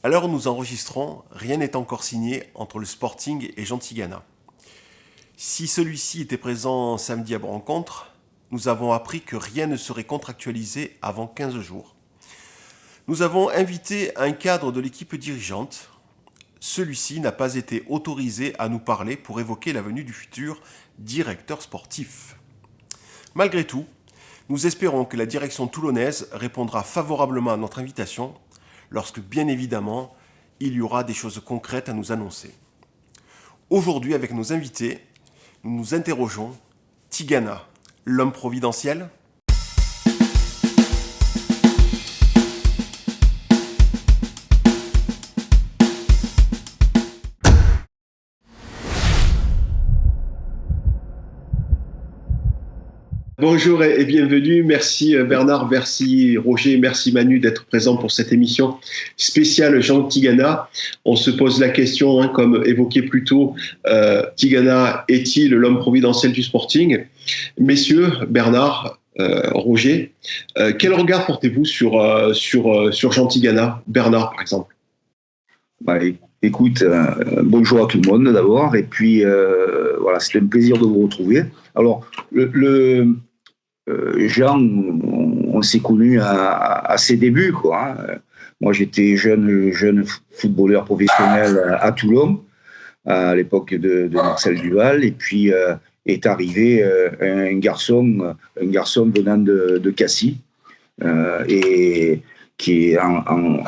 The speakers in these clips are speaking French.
À l'heure où nous enregistrons, rien n'est encore signé entre le Sporting et Jean Tigana. Si celui-ci était présent samedi à Rencontre, nous avons appris que rien ne serait contractualisé avant 15 jours. Nous avons invité un cadre de l'équipe dirigeante. Celui-ci n'a pas été autorisé à nous parler pour évoquer la venue du futur directeur sportif. Malgré tout, nous espérons que la direction toulonnaise répondra favorablement à notre invitation lorsque, bien évidemment, il y aura des choses concrètes à nous annoncer. Aujourd'hui, avec nos invités, nous nous interrogeons Tigana, l'homme providentiel ? Bonjour et bienvenue. Merci Bernard, merci Roger, merci Manu d'être présents pour cette émission spéciale Jean Tigana. On se pose la question, comme évoqué plus tôt, Tigana est-il l'homme providentiel du Sporting ? Messieurs, Bernard, Roger, quel regard portez-vous sur Jean Tigana ? Bernard, par exemple. Écoute, bonjour à tout le monde d'abord, et puis voilà, c'est un plaisir de vous retrouver. Alors, Jean, on s'est connus à ses débuts, quoi. Moi, j'étais jeune footballeur professionnel à Toulon, à l'époque de Marcel Duval, et puis est arrivé un garçon venant de Cassis, et qui est en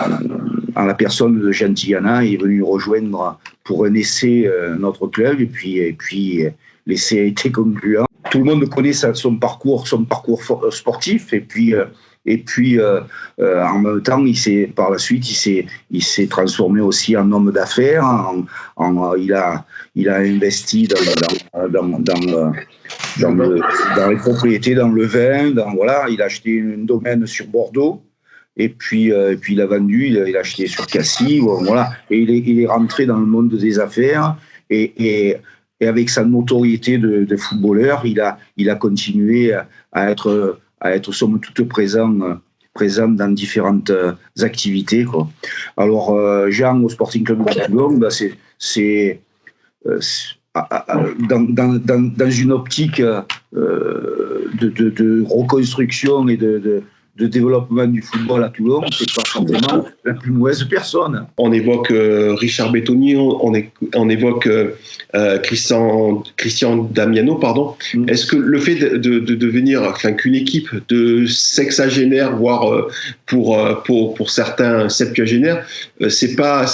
la personne de Jean Tigana, est venu rejoindre pour un essai notre club, et puis l'essai a été concluant. Tout le monde connaît son parcours sportif, et puis en même temps, par la suite, il s'est transformé aussi en homme d'affaires. Il a investi dans les propriétés, dans le vin, il a acheté un domaine sur Bordeaux. Et puis il a vendu, il a acheté sur Cassis, voilà. Et il est rentré dans le monde des affaires, et avec sa notoriété de footballeur, il a continué à être somme toute présent dans différentes activités, quoi. Alors Jean au Sporting Club de Toulon, c'est dans une optique de reconstruction et de développement du football à Toulon, c'est pas forcément la plus mauvaise personne. On évoque Richard Bettoni, on évoque Christian Damiano, pardon. Est-ce que le fait de devenir, qu'une équipe de sexagénaires, voire pour certains septuagénaires, c'est pas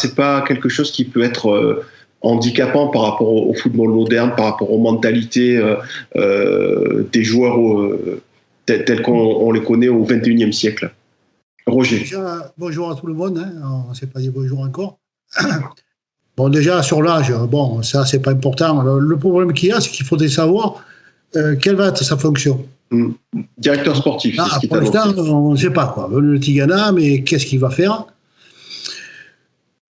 quelque chose qui peut être handicapant par rapport au football moderne, par rapport aux mentalités des joueurs tels qu'on les connaît au XXIe siècle. Roger. Déjà, bonjour à tout le monde, on ne s'est pas dit bonjour encore. Bon, déjà, sur l'âge, ça, c'est pas important. Le problème qu'il y a, c'est qu'il faudrait savoir quelle va être sa fonction. Directeur sportif, c'est ce qui pour l'instant, on ne sait pas, quoi. Le Tigana, mais qu'est-ce qu'il va faire ?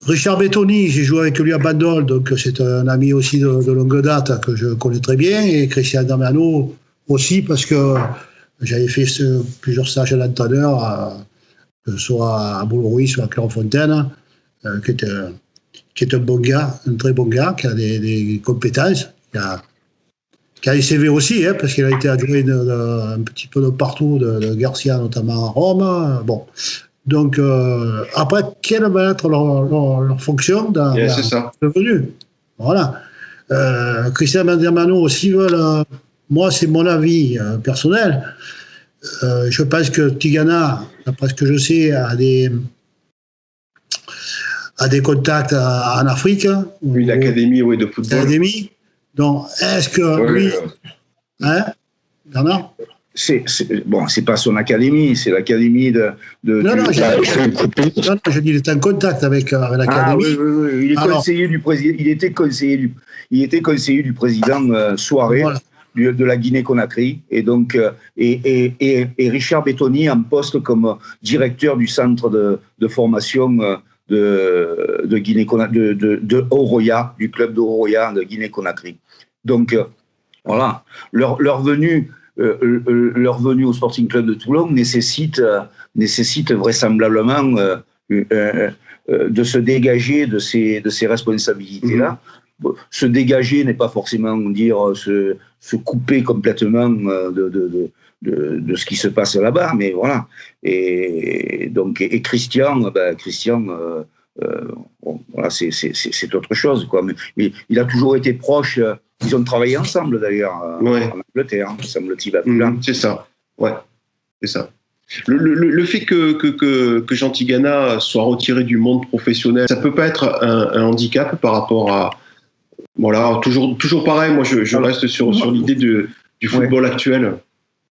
Richard Bettoni, j'ai joué avec lui à Bandol, donc c'est un ami aussi de longue date que je connais très bien, et Christian Damiano aussi, parce que j'avais fait plusieurs stages à l'entraîneur, soit à Boulrouis, soit à Clairefontaine, qui est un bon gars, un très bon gars, qui a des compétences, qui a des CV aussi, parce qu'il a été adjoint un petit peu de partout, de Garcia notamment à Rome. Bon. Donc, après, quelle va être leur fonction dans le venu ? Voilà. Christian Damiano aussi veulent. Moi, c'est mon avis personnel. Je pense que Tigana, d'après ce que je sais, a des contacts en Afrique. Une académie de football. Académie. Donc, est-ce que lui... Bernard ? C'est pas son académie, c'est l'académie de... Non, je dis, il est en contact avec l'académie. Oui. Il est conseiller du président. Il était conseiller du président Souaré. Voilà. De la Guinée-Conakry, et donc et Richard Bettoni en poste comme directeur du centre de formation de Guinée, de Oroya, du club de Oroya de Guinée-Conakry. Donc voilà, leur venue au Sporting Club de Toulon nécessite vraisemblablement de se dégager de ces responsabilités-là. Se dégager n'est pas forcément dire se couper complètement de ce qui se passe là-bas, mais voilà. Et donc, Christian, bon, voilà, c'est autre chose, quoi. Mais il a toujours été proche. Ils ont travaillé ensemble d'ailleurs en Angleterre, semble-t-il. C'est ça. Ouais, c'est ça. Le fait que Jean Tigana soit retiré du monde professionnel, ça peut pas être un handicap par rapport à, voilà, toujours pareil. Moi, je reste sur l'idée du football actuel.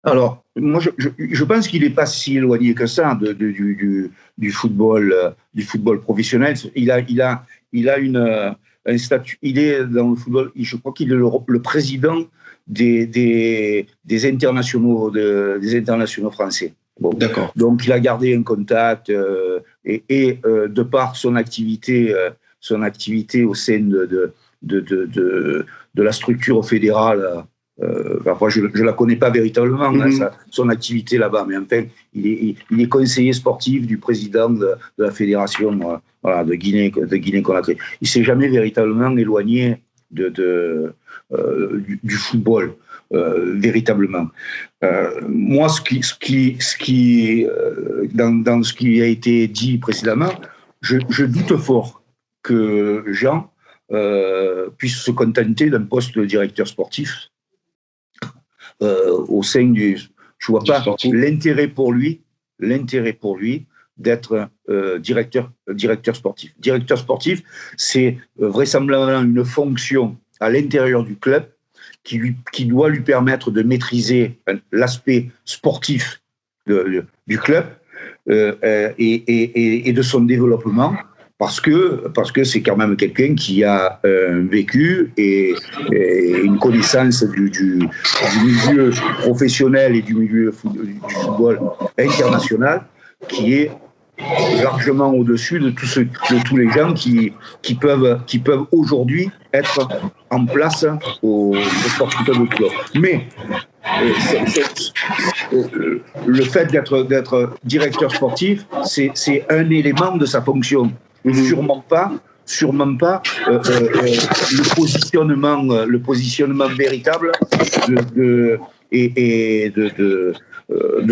Alors, moi, je pense qu'il n'est pas si éloigné que ça du football professionnel. Il a un statut. Il est dans le football. Je crois qu'il est le président des internationaux français. Bon. D'accord. Donc, il a gardé un contact et de par son activité au sein de la structure fédérale. Parfois, je ne la connais pas véritablement, son activité là-bas, mais enfin, il est conseiller sportif du président de la fédération de Guinée-Conakry. Il ne s'est jamais véritablement éloigné du football, véritablement. Moi, dans ce qui a été dit précédemment, je doute fort que Jean puisse se contenter d'un poste de directeur sportif. Au sein du... Je ne vois pas l'intérêt pour lui d'être directeur sportif. Directeur sportif, c'est vraisemblablement une fonction à l'intérieur du club qui doit lui permettre de maîtriser l'aspect sportif du club et de son développement. Parce que c'est quand même quelqu'un qui a vécu et une connaissance du milieu professionnel et du milieu du football international qui est largement au-dessus de tous les gens qui peuvent aujourd'hui être en place au Sporting Club de Toulon. Mais le fait d'être directeur sportif, c'est un élément de sa fonction. Sûrement pas le positionnement véritable de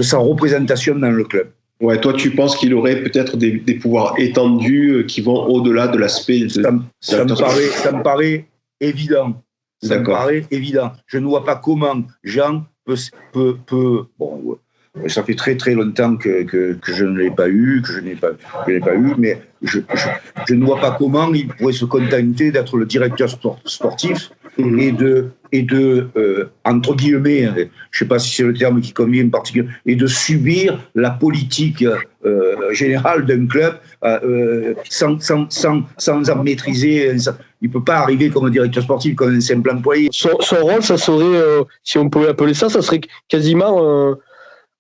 sa représentation dans le club. Ouais, toi, tu penses qu'il aurait peut-être des pouvoirs étendus qui vont au-delà de l'aspect. Ça me paraît évident. Ça me paraît évident. Je ne vois pas comment Jean peut bon, ça fait très très longtemps que je ne l'ai pas eu, mais je ne vois pas comment il pourrait se contenter d'être le directeur sportif et de entre guillemets, je ne sais pas si c'est le terme qui convient en particulier, et de subir la politique générale d'un club sans en maîtriser. Il ne peut pas arriver comme directeur sportif, comme un simple employé. Son rôle, ça serait, si on pouvait appeler ça serait quasiment...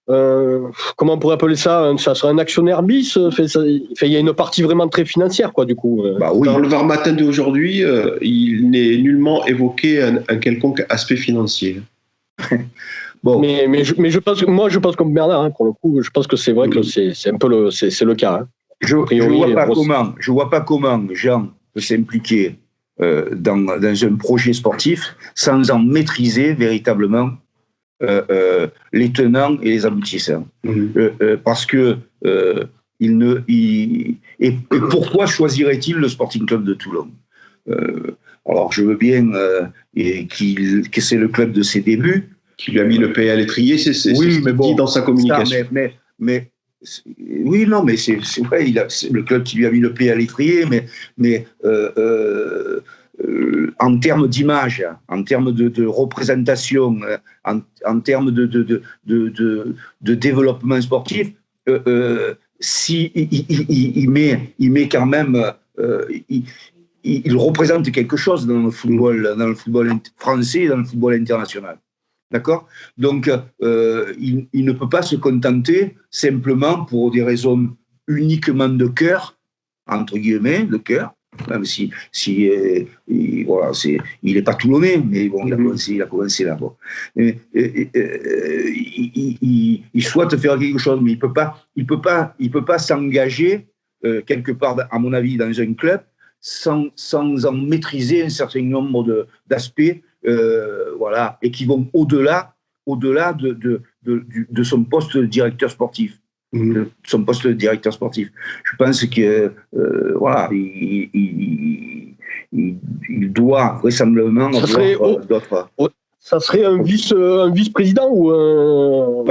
comment on pourrait appeler ça? Ça serait un actionnaire bis. Il y a une partie vraiment très financière, quoi, du coup. Oui. Dans le Var Matin d'aujourd'hui, il n'est nullement évoqué un quelconque aspect financier. Bon. Mais je pense comme Bernard, hein, pour le coup, je pense que c'est vrai que c'est un peu le cas. Hein. Je vois pas comment Jean peut s'impliquer dans un projet sportif sans en maîtriser véritablement les tenants et les aboutissants. Parce que et pourquoi choisirait-il le Sporting Club de Toulon? Alors je veux bien que c'est le club de ses débuts, qui lui a mis le pied à l'étrier, c'est ce qu'il dit dans sa communication. Oui, non, mais c'est vrai, c'est le club qui lui a mis le pied à l'étrier, mais en termes d'image, en termes de représentation, en termes de développement sportif, si il met quand même, il représente quelque chose dans le football français, dans le football international. D'accord ? Donc, il ne peut pas se contenter simplement pour des raisons uniquement de cœur, entre guillemets, de cœur, même si voilà, il n'est pas toulonnais, mais bon, il a commencé là. Bon. Il souhaite faire quelque chose, mais il peut pas s'engager quelque part, à mon avis, dans un club, sans en maîtriser un certain nombre d'aspects, voilà, et qui vont au-delà de son poste de directeur sportif. De son poste de directeur sportif. Je pense que voilà, il doit vraisemblablement avoir d'autres. Ça serait un vice-président ou en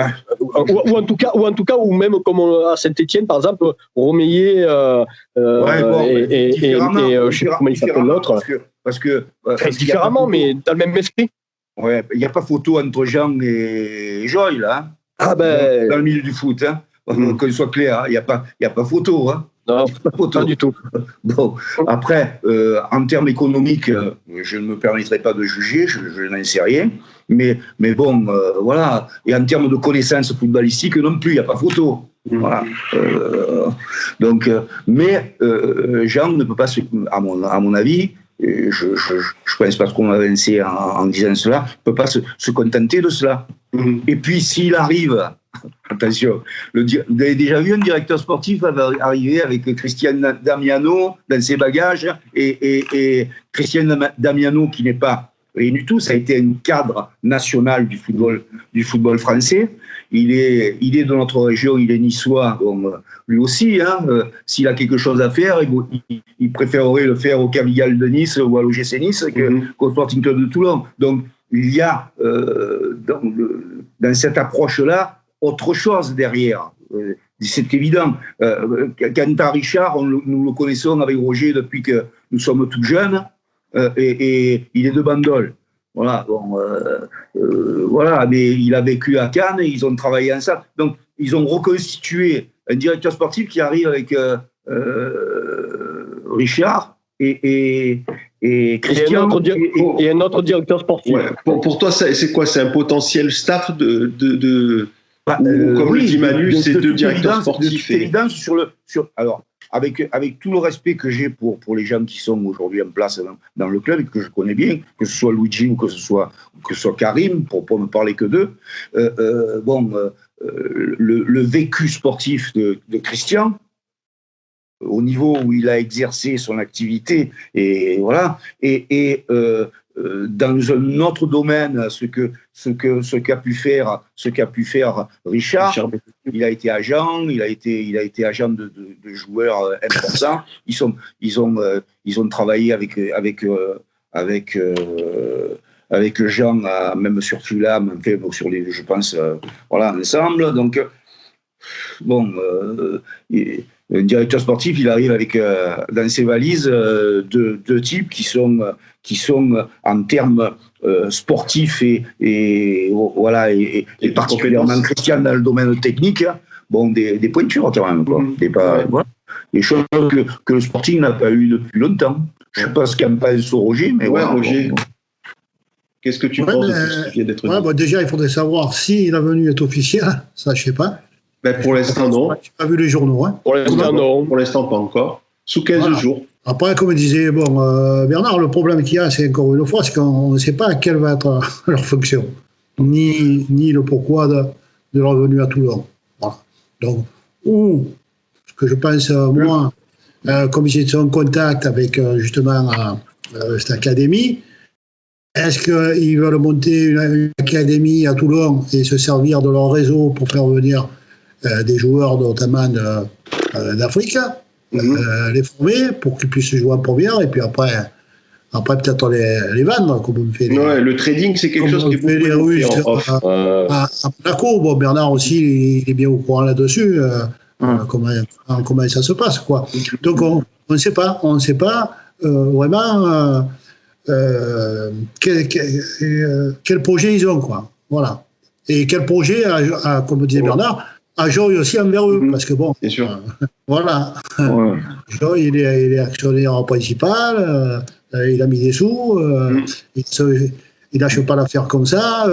tout cas ou même comme à Saint-Étienne par exemple, Romeyer et je sais pas comment il s'appelle l'autre. Parce que différemment, mais dans le même esprit. Ouais, il n'y a pas photo entre Jean et Joy là. Dans le milieu du foot, hein. Qu'on soit clair, il n'y a pas photo, hein. Non, pas du tout. Bon, après, en termes économiques, je ne me permettrai pas de juger, je n'en sais rien. Mais bon, voilà. Et en termes de connaissances footballistiques non plus, il n'y a pas photo. Voilà. Donc, mais Jean ne peut pas, à mon avis, je ne pense pas trop m'avancer en disant cela, ne peut pas se contenter de cela. Et puis, s'il arrive... Attention, vous avez déjà vu un directeur sportif arriver avec Christian Damiano dans ses bagages et Christian Damiano qui n'est pas rien du tout, ça a été un cadre national du football français. Il est de notre région, il est niçois, bon, lui aussi, hein, s'il a quelque chose à faire, il préférerait le faire au Cavigal de Nice ou à l'OGC Nice qu'au Sporting Club de Toulon. Donc il y a dans cette approche-là autre chose derrière. C'est évident. Quant à Richard, nous le connaissons avec Roger depuis que nous sommes tout jeunes, et il est de Bandol. Voilà, bon, voilà, mais il a vécu à Cannes et ils ont travaillé ensemble. Donc, ils ont reconstitué un directeur sportif qui arrive avec Richard et Christian. Et un autre directeur sportif. Ouais. Pour toi, c'est quoi? C'est un potentiel staff comme le dit Manu, c'est deux directeurs sportifs. De toute évidence, alors, avec tout le respect que j'ai pour les gens qui sont aujourd'hui en place dans le club et que je connais bien, que ce soit Luigi ou que ce soit Karim, pour ne parler que d'eux, le vécu sportif de Christian, au niveau où il a exercé son activité, et voilà, et dans un autre domaine, ce qu'a pu faire Richard, il a été agent, il a été agent de joueurs importants. Ils ont travaillé avec Jean, même sur Fulham, sur les, je pense, voilà, ensemble. Donc bon, un directeur sportif, il arrive avec dans ses valises deux types qui sont en termes sportifs et particulièrement Christian dans le domaine technique, bon, des pointures quand même, quoi. Voilà. Des choses que le Sporting n'a pas eu depuis longtemps. Je ne sais pas ce qu'en pense Roger, mais ouais, Roger. Qu'est-ce que tu penses de ce qui vient d'être dit? Bon, déjà, il faudrait savoir si la venue est officielle, ça je ne sais pas. Pour l'instant, non. Je n'ai pas vu les journaux. Hein. Pour l'instant, non. Pour l'instant, pas encore. Sous 15 jours. Après, comme disait Bernard, le problème qu'il y a, c'est encore une fois, c'est qu'on ne sait pas quelle va être leur fonction, ni le pourquoi de leur venue à Toulon. Voilà. Donc, ce que je pense, moi, comme ils étaient en contact avec justement cette académie, est-ce qu'ils veulent monter une académie à Toulon et se servir de leur réseau pour faire venir des joueurs, notamment d'Afrique, les former pour qu'ils puissent jouer en première, et puis après peut-être les vendre, comme on fait. Le trading, c'est quelque chose qui est beaucoup les Russes à Monaco. Bon, Bernard aussi, il est bien au courant là-dessus, comment ça se passe, quoi. Donc on ne sait pas vraiment quel projet ils ont, quoi. Voilà. Et quel projet, comme disait Bernard, à Joy aussi envers eux, parce que bon, c'est sûr. Voilà. Ouais. Joy, il est actionnaire principal, il a mis des sous, il lâche pas l'affaire comme ça,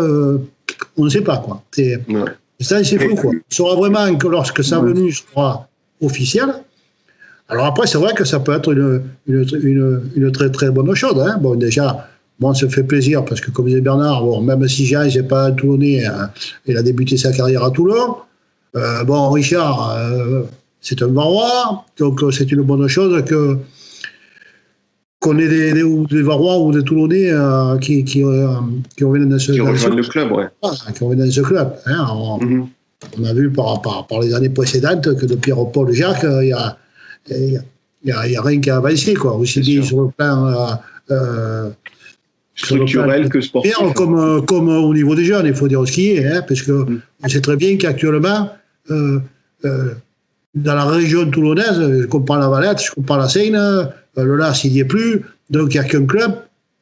on ne sait pas, quoi. C'est flou, quoi. On saura vraiment que lorsque sa venue sera officielle. Alors après, c'est vrai que ça peut être une très très bonne chose, hein. Bon, déjà, on se fait plaisir, parce que comme disait Bernard, bon, même si Jean n'est pas Toulonnais, il a débuté sa carrière à Toulon. Bon, Richard, c'est un Varois, donc c'est une bonne chose qu'on ait des Varois ou des Toulonnais qui reviennent dans ce club. Qui rejoignent le club, ouais. Qui reviennent dans ce club. Hein. On a vu par les années précédentes que de Pierre-Paul Jacques, il n'y a rien qui a avancé, quoi. Aussi bien sur le plan structurel que sportif. Comme au niveau des jeunes, il faut dire ce qui est, hein, parce que on sait très bien qu'actuellement, dans la région toulonnaise, je comprends la Valette, je comprends la Seine, le Las, il n'y est plus, donc il n'y a qu'un club,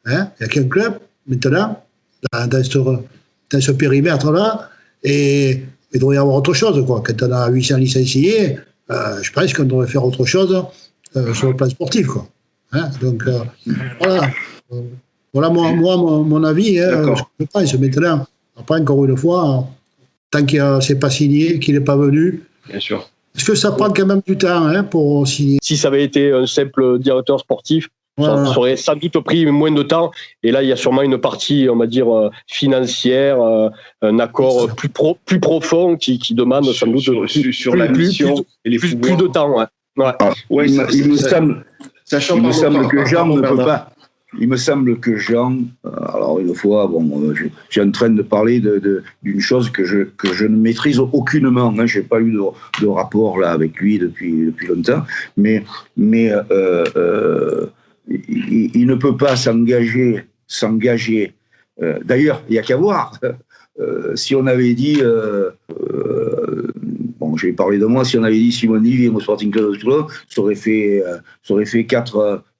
hein, il n'y a qu'un club maintenant, dans ce périmètre-là, et il doit y avoir autre chose, quoi. Quand on a 800 licenciés, je pense qu'on devrait faire autre chose sur le plan sportif, quoi. Hein, donc, voilà. Voilà mon avis, hein, je pense maintenant. Après, encore une fois, tant qu'il n'est pas signé, qu'il n'est pas venu. Bien sûr. Parce que ça prend quand même du temps, hein, pour signer. Si ça avait été un simple directeur sportif, ça aurait sans doute pris moins de temps. Et là, il y a sûrement une partie, on va dire, financière, un accord plus profond qui demande sans doute sur la mission et les plus de temps. Ouais. Ouais, il me semble que Jean ne peut pas. Il me semble que Jean, alors une fois, je suis en train de parler d'une chose que je ne maîtrise aucunement. Hein, je n'ai pas eu de rapport là avec lui depuis longtemps, mais il ne peut pas s'engager. D'ailleurs, il n'y a qu'à voir. Si on avait dit, je vais parler de moi, si on avait dit Simoni vient au Sporting Club de Toulon, ça aurait fait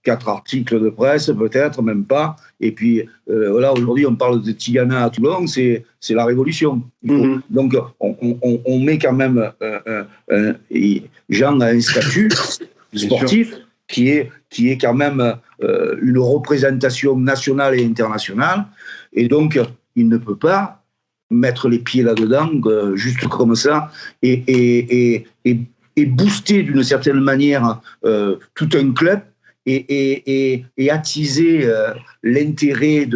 4 articles de presse, peut-être, même pas. Et puis, là, aujourd'hui, on parle de Tigana à Toulon, c'est la révolution. Donc, on met quand même... Jean a un statut sportif qui est quand même une représentation nationale et internationale. Et donc, il ne peut pas mettre les pieds là-dedans, juste comme ça, et booster d'une certaine manière tout un club, et attiser l'intérêt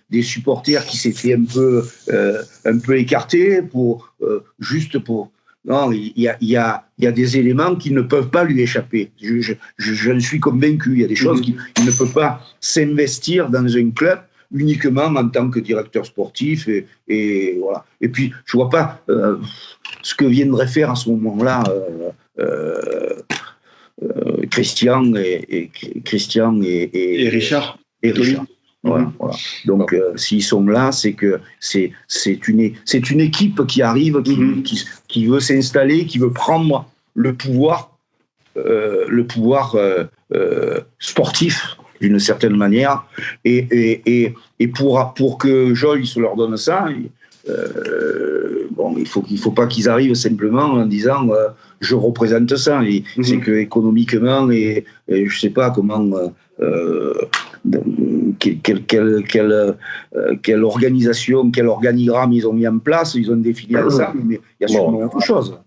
des supporters qui s'étaient un peu écartés non, il y a des éléments qui ne peuvent pas lui échapper. Je suis convaincu. Il y a des choses qu'il ne peut pas s'investir dans un club uniquement en tant que directeur sportif et voilà. Et puis je vois pas ce que viendraient faire à ce moment-là Christian et Richard. Voilà. Donc s'ils sont là, c'est que c'est une équipe qui arrive, qui veut s'installer, qui veut prendre le pouvoir sportif d'une certaine manière, et pour que Joyce leur donne ça, il faut pas qu'ils arrivent simplement en disant je représente ça. C'est que économiquement et je sais pas comment quelle organisation, quel organigramme ils ont mis en place, ils ont défini ça, mais il y a sûrement autre chose.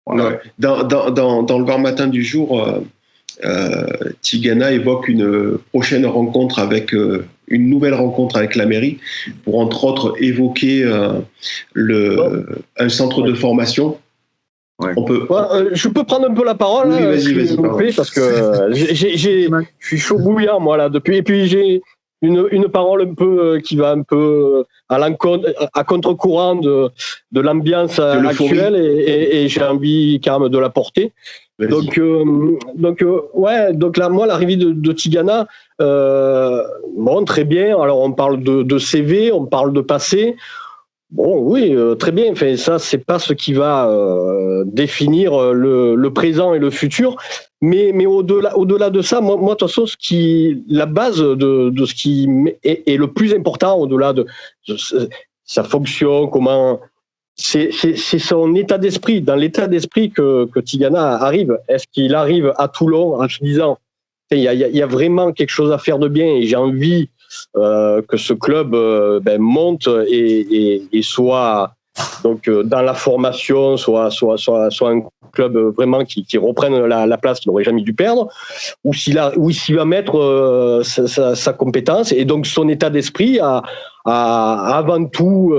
Voilà. Dans le Var Matin du jour, Tigana évoque une prochaine rencontre une nouvelle rencontre avec la mairie pour entre autres évoquer un centre de formation. Ouais. Je peux prendre un peu la parole, oui, vas-y, parce que je suis chaud bouillant moi là depuis, et puis j'ai une parole un peu qui va un peu à contre-courant de l'ambiance actuelle, et j'ai envie quand même de la porter. Donc là, moi, l'arrivée de Tigana, très bien. Alors, on parle de CV, on parle de passé. Bon, oui, très bien. Enfin, ça, c'est pas ce qui va définir le présent et le futur. Mais au-delà de ça, moi, de toute façon, la base de ce qui est le plus important, au-delà de sa fonction, comment. C'est son état d'esprit. Dans l'état d'esprit que Tigana arrive, est-ce qu'il arrive à Toulon en se disant il y a vraiment quelque chose à faire de bien, et j'ai envie que ce club monte et soit donc dans la formation, soit un club vraiment qui reprenne la place qu'il n'aurait jamais dû perdre, ou s'il va mettre sa compétence et donc son état d'esprit à avant tout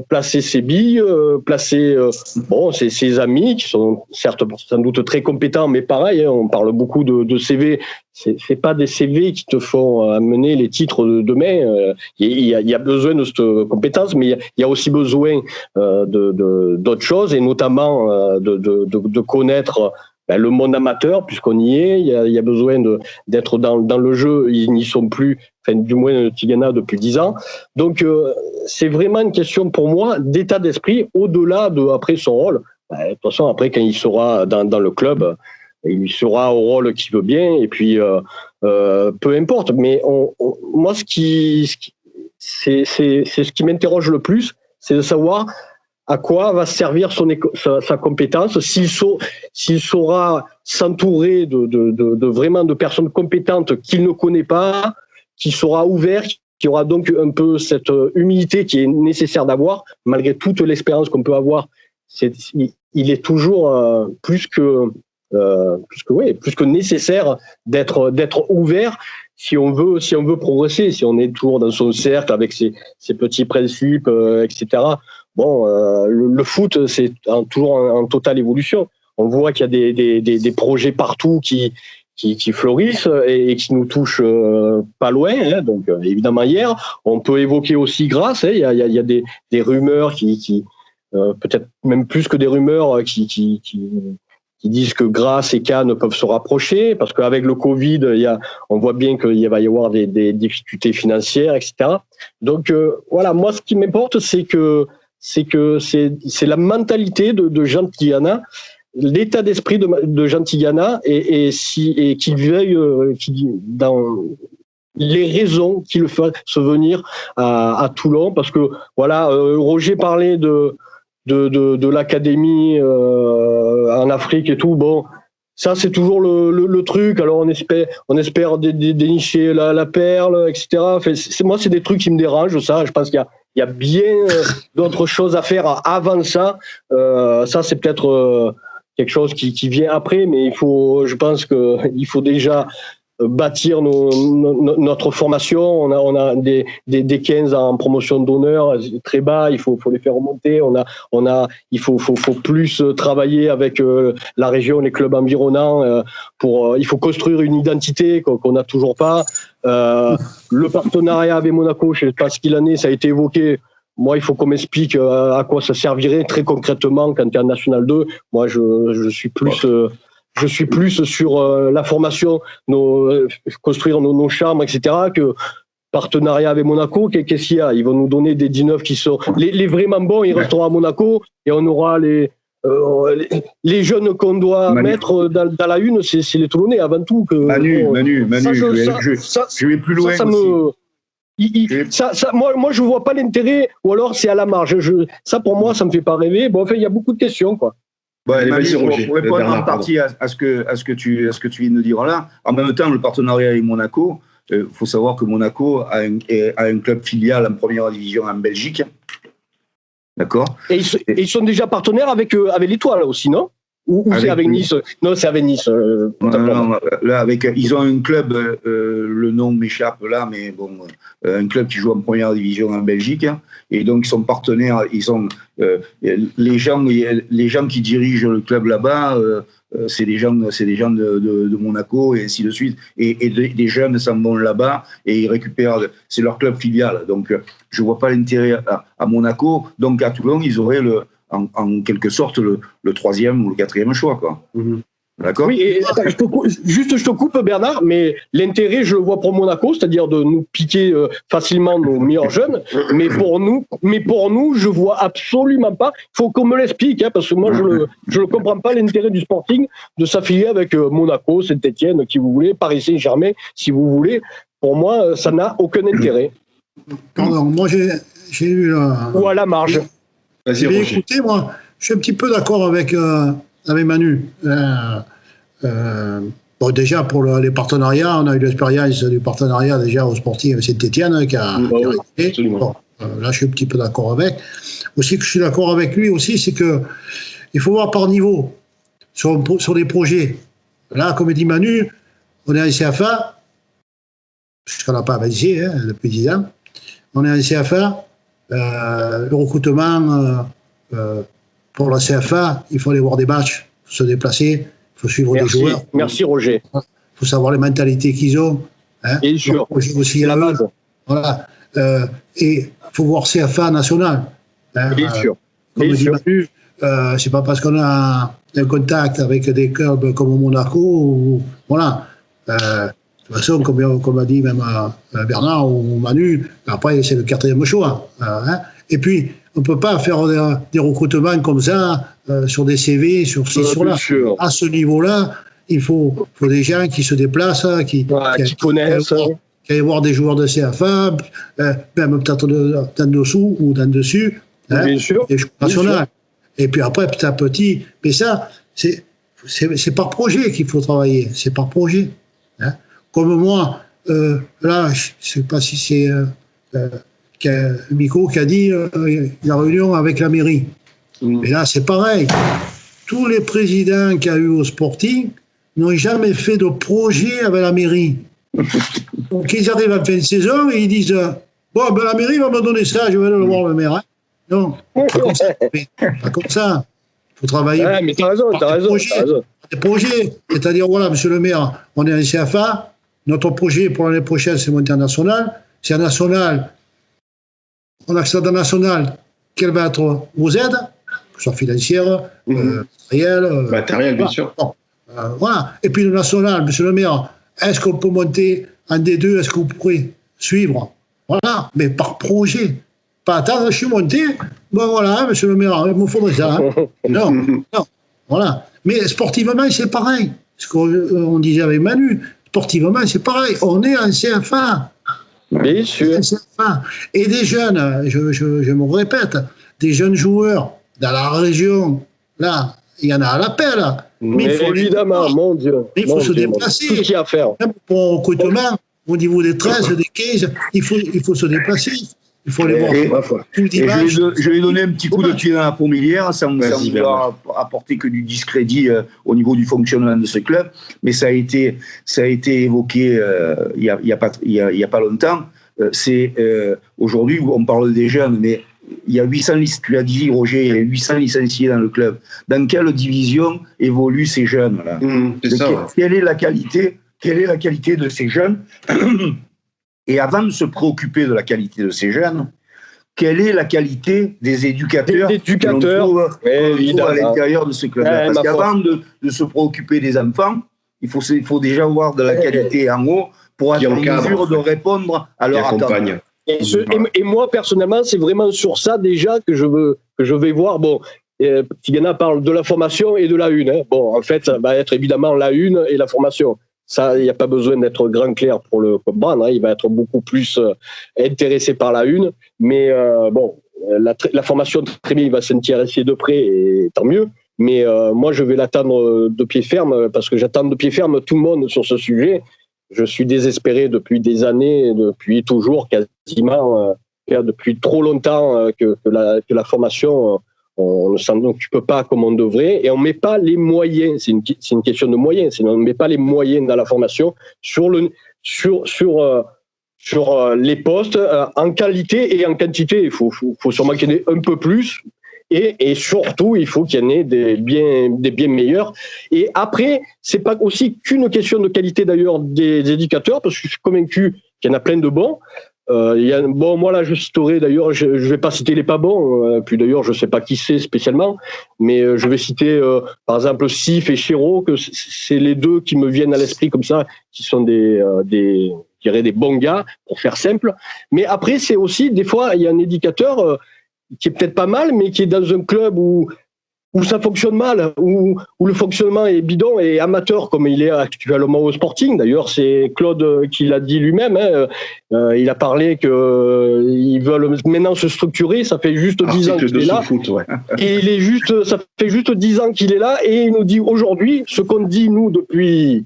placer ses billes, placer ses amis qui sont certes sans doute très compétents, mais pareil, hein, on parle beaucoup de CV. C'est pas des CV qui te font amener les titres de demain. Il y a besoin de cette compétence, mais il y a aussi besoin d'autres choses, et notamment de connaître le monde amateur, puisqu'on y est. Il y a besoin d'être dans le jeu. Ils n'y sont plus, enfin, du moins Tigana depuis 10 ans. Donc c'est vraiment une question pour moi d'état d'esprit, au-delà de après son rôle. De toute façon, après, quand il sera dans le club, il sera au rôle qu'il veut bien, et puis peu importe. Mais moi, c'est ce qui m'interroge le plus, c'est de savoir à quoi va servir sa compétence, s'il saura s'entourer de vraiment de personnes compétentes qu'il ne connaît pas, qui sera ouvert, qui aura donc un peu cette humilité qui est nécessaire d'avoir, malgré toute l'expérience qu'on peut avoir. Il est toujours plus que nécessaire d'être ouvert si on veut progresser, si on est toujours dans son cercle avec ses petits principes, etc. Bon, le foot, c'est toujours en totale évolution. On voit qu'il y a des projets partout qui fleurissent et qui nous touchent pas loin. Hein. Donc, évidemment, hier, on peut évoquer aussi Grasse. Hein. Il y a des rumeurs qui peut-être même plus que des rumeurs qui disent que Grasse et Cannes peuvent se rapprocher, parce qu'avec le Covid, on voit bien qu'il va y avoir des difficultés financières, etc. Donc, voilà, moi, ce qui m'importe, c'est la mentalité de Jean Tigana, l'état d'esprit de Jean Tigana, et qu'il veuille dans les raisons qui le font se venir à Toulon, parce que voilà, Roger parlait de l'académie en Afrique et tout. Bon, ça c'est toujours le truc. Alors on espère dénicher la perle, etc. Enfin, moi, c'est des trucs qui me dérangent. Ça, je pense qu'il y a bien d'autres choses à faire avant ça. Ça, c'est peut-être quelque chose qui vient après, mais je pense qu'il faut déjà bâtir notre formation. On a des 15 en promotion d'honneur très bas, il faut les faire remonter. Il faut plus travailler avec la région, les clubs environnants, il faut construire une identité qu'on n'a toujours pas. Le partenariat avec Monaco, je ne sais pas ce qu'il en est, ça a été évoqué. Moi, il faut qu'on m'explique à quoi ça servirait très concrètement quand tu es en National 2. Moi, je suis plus sur la formation, construire nos chambres, etc., que partenariat avec Monaco. Qu'est-ce qu'il y a? Ils vont nous donner des 19 qui sont... Les vraiment bons, ils resteront à Monaco, et on aura les jeunes qu'on doit mettre dans la une, c'est les Toulonnais avant tout. Manu, je vais plus loin moi, je vois pas l'intérêt, ou alors c'est à la marge. Ça, pour moi, ça me fait pas rêver. Bon, enfin, il y a beaucoup de questions, quoi. Ouais, pour répondre en partie à ce que tu viens de dire là, en même temps, le partenariat avec Monaco, faut savoir que Monaco a un club filial en première division en Belgique. D'accord. Et ils sont déjà partenaires avec l'Étoile aussi, non? Ou c'est avec Nice? Non, c'est avec Nice. Non, là, ils ont un club, le nom m'échappe là, mais bon, un club qui joue en première division en Belgique, hein, et donc ils sont partenaires. Ils sont les gens qui dirigent le club là-bas, c'est des gens de Monaco et ainsi de suite, et des jeunes s'en vont là-bas et ils récupèrent. C'est leur club filial. Donc je vois pas l'intérêt à Monaco. Donc à Toulon, ils auraient en quelque sorte le 3e ou le 4e choix, quoi. Mm-hmm. D'accord. Oui, et attends, je te coupe, Bernard, mais l'intérêt, je le vois pour Monaco, c'est-à-dire de nous piquer facilement nos meilleurs jeunes, mais pour nous, je vois absolument pas. Il faut qu'on me l'explique, hein, parce que moi, je ne comprends pas l'intérêt du Sporting de s'affilier avec Monaco, Saint-Etienne, qui vous voulez, Paris Saint-Germain, si vous voulez. Pour moi, ça n'a aucun intérêt. Pardon, moi j'ai eu ou à la marge. Vas-y, écoutez, moi, je suis un petit peu d'accord avec Manu. Bon, déjà, pour les partenariats, on a eu l'expérience du partenariat déjà au Sporting avec Saint-Etienne qui a été. Bon, là, je suis un petit peu d'accord avec. Aussi, que je suis d'accord avec lui aussi, c'est qu'il faut voir par niveau sur des projets. Là, comme dit Manu, on est en CFA, puisqu'on n'a pas avancé depuis 10 ans. on est en CFA, le recrutement pour la CFA, il faut aller voir des matchs, il faut se déplacer, il faut suivre des joueurs. Merci Roger. Il faut savoir les mentalités qu'ils ont. Hein. Bien sûr, aussi la base. Voilà. Et il faut voir CFA national. Hein. Bien sûr. Comme dit Manu, c'est pas parce qu'on a un contact avec des clubs comme Monaco, ou, voilà. De toute façon, comme a dit même Bernard ou Manu, après c'est le 4e choix. Hein. Et puis, on ne peut pas faire des recrutements comme ça, sur des CV, sur ci, sur là. À ce niveau-là, il faut des gens qui se déplacent, qui connaissent. Qui aillent voir des joueurs de CFA, même peut-être d'en dessous ou d'en dessus. Hein, bien sûr. Des joueurs nationaux. Et puis après, petit à petit. Mais ça, c'est par projet qu'il faut travailler. C'est par projet. Hein. Comme moi, là, je ne sais pas si c'est Miko qui a dit la réunion avec la mairie. Mais là, c'est pareil. Tous les présidents qu'il y a eu au Sporting n'ont jamais fait de projet avec la mairie. Donc, ils arrivent à la fin de saison et ils disent bon, ben, la mairie va me donner ça, je vais aller le voir le maire. Hein. Non, pas comme ça. Pas comme ça. Il faut travailler. Ouais, mais t'as raison. Des projets. C'est-à-dire, voilà, monsieur le maire, on est en CFA. Notre projet pour l'année prochaine, c'est monter en national. C'est en national. On accède en national. Quelles vont être vos aides, que ce soit financières, matériel, bien sûr. Voilà. Et puis le national, monsieur le maire, est-ce qu'on peut monter en D2? Est-ce que vous pourrez suivre? Voilà, mais par projet. Pas attendre, je suis monté, bon voilà, monsieur le maire, il me faudrait ça. Hein. Non, voilà. Mais sportivement, c'est pareil. Ce qu'on disait avec Manu, sportivement, c'est pareil. On est en CFA. Bien sûr. Et des jeunes, je me répète, des jeunes joueurs dans la région, là, il y en a à l'appel. Mais évidemment, mon Dieu. Il faut se déplacer. Tout ce qu'il y a à faire. Même pour un recrutement, au niveau des 13, des 15, il faut se déplacer. Il faut aller voir. Je vais donner un petit coup de pied dans la fourmilière, sans vouloir apporter que du discrédit au niveau du fonctionnement de ce club, mais ça a été évoqué il y a pas longtemps. Aujourd'hui, on parle des jeunes, mais il y a 800, tu l'as dit Roger, il y a 800 licenciés dans le club. Dans quelle division évoluent ces jeunes-là? Quelle est la qualité de ces jeunes? Et avant de se préoccuper de la qualité de ces jeunes, quelle est la qualité des éducateurs qu'on trouve à l'intérieur de ce club-là? Parce qu'avant de se préoccuper des enfants, il faut déjà avoir de la qualité en haut pour être en mesure de répondre à leurs attentes. Et moi, personnellement, c'est vraiment sur ça déjà que je vais voir. Bon, Tigana parle de la formation et de la une. Hein. Bon, en fait, ça va être évidemment la une et la formation. Ça, il n'y a pas besoin d'être grand clair pour le comprendre. Hein. Il va être beaucoup plus intéressé par la une. Mais la formation, très bien, il va s'intéresser de près et tant mieux. Mais moi, je vais l'attendre de pied ferme parce que j'attends de pied ferme tout le monde sur ce sujet. Je suis désespéré depuis des années, depuis toujours quasiment, depuis trop longtemps que la formation, on ne s'en occupe pas comme on devrait et on ne met pas les moyens. C'est une question de moyens. On ne met pas les moyens dans la formation sur les postes en qualité et en quantité. Il faut sûrement qu'il y en ait un peu plus. Et surtout, il faut qu'il y en ait des bien meilleurs. Et après, c'est pas aussi qu'une question de qualité d'ailleurs des éducateurs, parce que je suis convaincu qu'il y en a plein de bons. Moi là, je citerai d'ailleurs, je vais pas citer les pas bons, puis d'ailleurs, je sais pas qui c'est spécialement, mais je vais citer par exemple Sif et Chéreau, que c'est les deux qui me viennent à l'esprit comme ça, qui sont des bons gars, pour faire simple. Mais après, c'est aussi, des fois, il y a un éducateur qui est peut-être pas mal, mais qui est dans un club où ça fonctionne mal, où le fonctionnement est bidon et amateur, comme il est actuellement au Sporting. D'ailleurs, c'est Claude qui l'a dit lui-même. Hein. Il a parlé qu'ils veulent maintenant se structurer. Ça fait juste 10 ans qu'il est là. Foot, ouais. Et ça fait juste 10 ans qu'il est là. Et il nous dit aujourd'hui ce qu'on dit, nous, depuis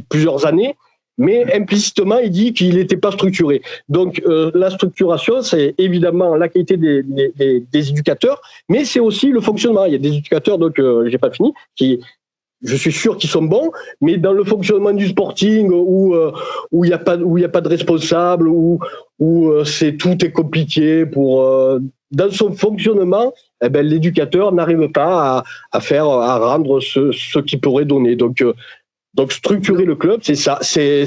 plusieurs années. Mais implicitement, il dit qu'il n'était pas structuré. Donc, la structuration, c'est évidemment la qualité des éducateurs, mais c'est aussi le fonctionnement. Il y a des éducateurs, donc j'ai pas fini, qui je suis sûr qu'ils sont bons, mais dans le fonctionnement du Sporting où il y a pas de responsable, où tout est compliqué dans son fonctionnement, l'éducateur n'arrive pas à rendre ce qu'il pourrait donner. Donc structurer le club, c'est ça. Et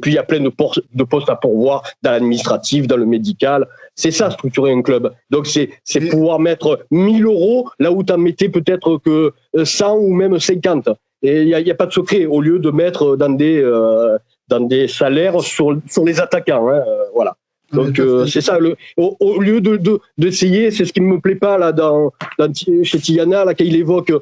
puis il y a plein de postes à pourvoir dans l'administratif, dans le médical. C'est ça, structurer un club. Donc c'est pouvoir mettre 1 000 € là où tu en mettais peut-être que 100 ou même 50. Et il y a pas de secret, au lieu de mettre dans des salaires sur les attaquants. Voilà. Donc c'est ça. Au lieu d'essayer, c'est ce qui me plaît pas là chez Tigana, là quand il évoque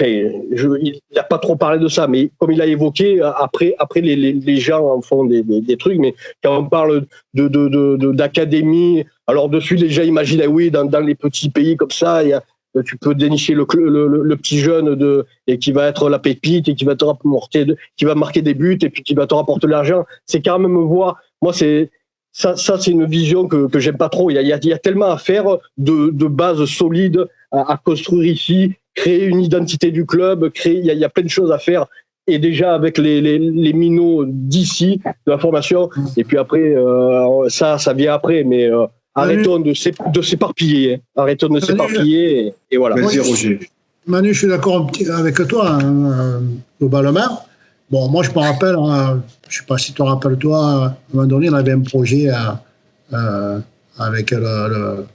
il n'a pas trop parlé de ça, mais comme il a évoqué, après les gens en font des trucs, mais quand on parle d'académie, alors dessus les gens imaginent, oui, dans les petits pays comme ça, tu peux dénicher le petit jeune et qui va être la pépite et qui va marquer des buts et puis qui va te rapporter de l'argent. C'est quand même voir, moi c'est une vision que j'aime pas trop. Il y a tellement à faire de bases solides à construire ici, créer une identité du club, il y a plein de choses à faire. Et déjà avec les minots d'ici, de la formation, et puis après, ça vient après, mais arrêtons de s'éparpiller. Arrêtons de s'éparpiller, et voilà. Vas-y, Roger. Manu, je suis d'accord avec toi, globalement. Bon, moi, je me rappelle, je ne sais pas si tu te rappelles, toi, à un moment donné, on avait un projet avec le